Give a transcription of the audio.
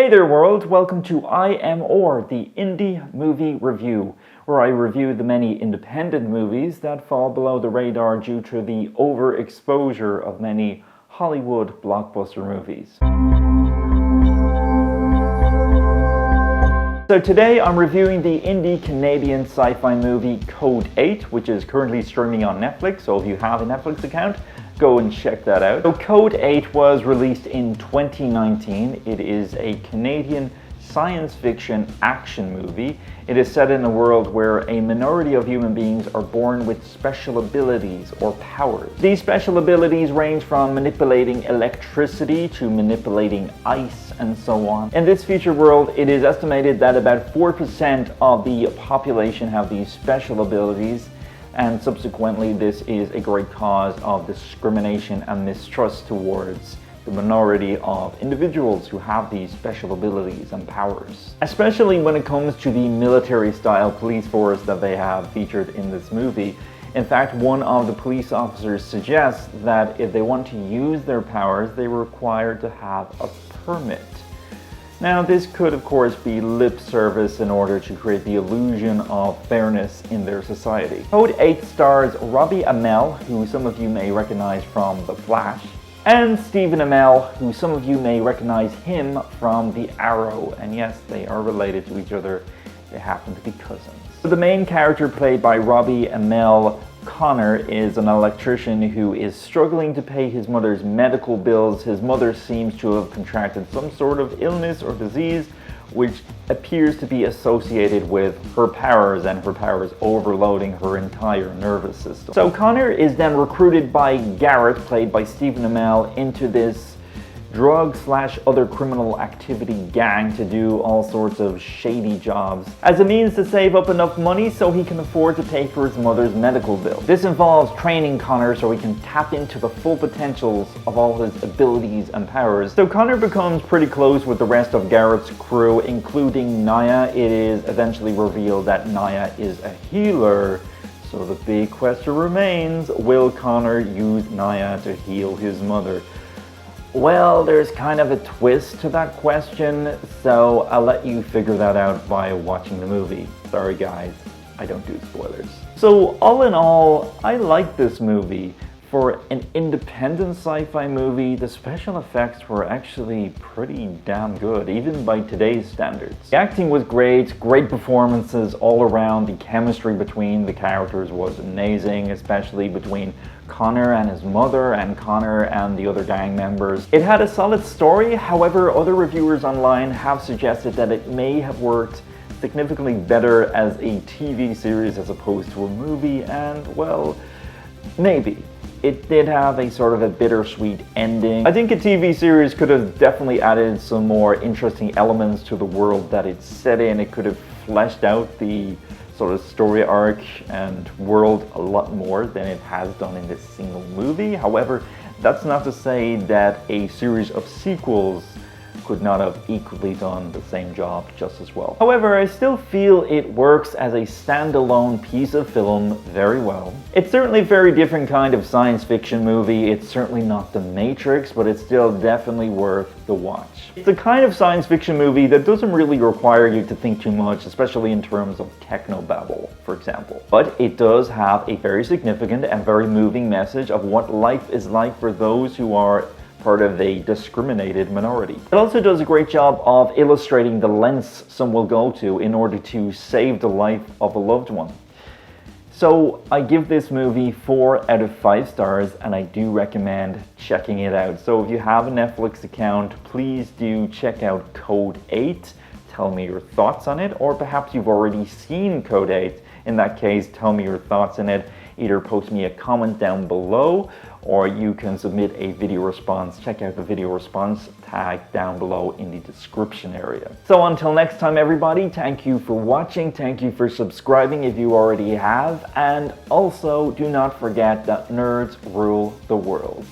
Hey there world, welcome to IMR, the Indie Movie Review, where I review the many independent movies that fall below the radar due to the overexposure of many Hollywood blockbuster movies. So today I'm reviewing the indie Canadian sci-fi movie Code 8, which is currently streaming on Netflix, so if you have a Netflix account, go and check that out. So Code 8 was released in 2019. It is a Canadian science fiction action movie. It is set in a world where a minority of human beings are born with special abilities or powers. These special abilities range from manipulating electricity to manipulating ice and so on. In this future world, it is estimated that about 4% of the population have these special abilities, and subsequently this is a great cause of discrimination and mistrust towards the minority of individuals who have these special abilities and powers. Especially when it comes to the military-style police force that they have featured in this movie. In fact, one of the police officers suggests that if they want to use their powers, they were required to have a permit. Now, this could of course be lip service in order to create the illusion of fairness in their society. Code 8 stars Robbie Amell, who some of you may recognize from The Flash, and Stephen Amell, who some of you may recognize him from The Arrow. And yes, they are related to each other. They happen to be cousins. So the main character played by Robbie Amell, Connor, is an electrician who is struggling to pay his mother's medical bills. His mother seems to have contracted some sort of illness or disease which appears to be associated with her powers and her powers overloading her entire nervous system. So Connor is then recruited by Garrett, played by Stephen Amell, into this drug/other criminal activity gang to do all sorts of shady jobs as a means to save up enough money so he can afford to pay for his mother's medical bill. This involves training Connor so he can tap into the full potentials of all his abilities and powers. So Connor becomes pretty close with the rest of Garrett's crew, including Naya. It is eventually revealed that Naya is a healer. So the big question remains, will Connor use Naya to heal his mother? Well, there's kind of a twist to that question, so I'll let you figure that out by watching the movie. Sorry guys, I don't do spoilers. So all in all, I like this movie. For an independent sci-fi movie, the special effects were actually pretty damn good, even by today's standards. The acting was great, great performances all around. The chemistry between the characters was amazing, especially between Connor and his mother and Connor and the other gang members. It had a solid story, however, other reviewers online have suggested that it may have worked significantly better as a TV series as opposed to a movie, and well, maybe. It did have a sort of a bittersweet ending. I think a TV series could have definitely added some more interesting elements to the world that it's set in. It could have fleshed out the sort of story arc and world a lot more than it has done in this single movie. However, that's not to say that a series of sequels could not have equally done the same job just as well. However, I still feel it works as a standalone piece of film very well. It's certainly a very different kind of science fiction movie. It's certainly not The Matrix, but it's still definitely worth the watch. It's the kind of science fiction movie that doesn't really require you to think too much, especially in terms of technobabble, for example. But it does have a very significant and very moving message of what life is like for those who are part of a discriminated minority. It also does a great job of illustrating the lengths some will go to in order to save the life of a loved one. So I give this movie 4 out of 5 stars, and I do recommend checking it out. So if you have a Netflix account, please do check out Code 8. Tell me your thoughts on it, or perhaps you've already seen Code 8. In that case, tell me your thoughts on it. Either post me a comment down below, or you can submit a video response. Check out the video response tag down below in the description area. So until next time everybody, thank you for watching, thank you for subscribing if you already have, and also do not forget that nerds rule the world.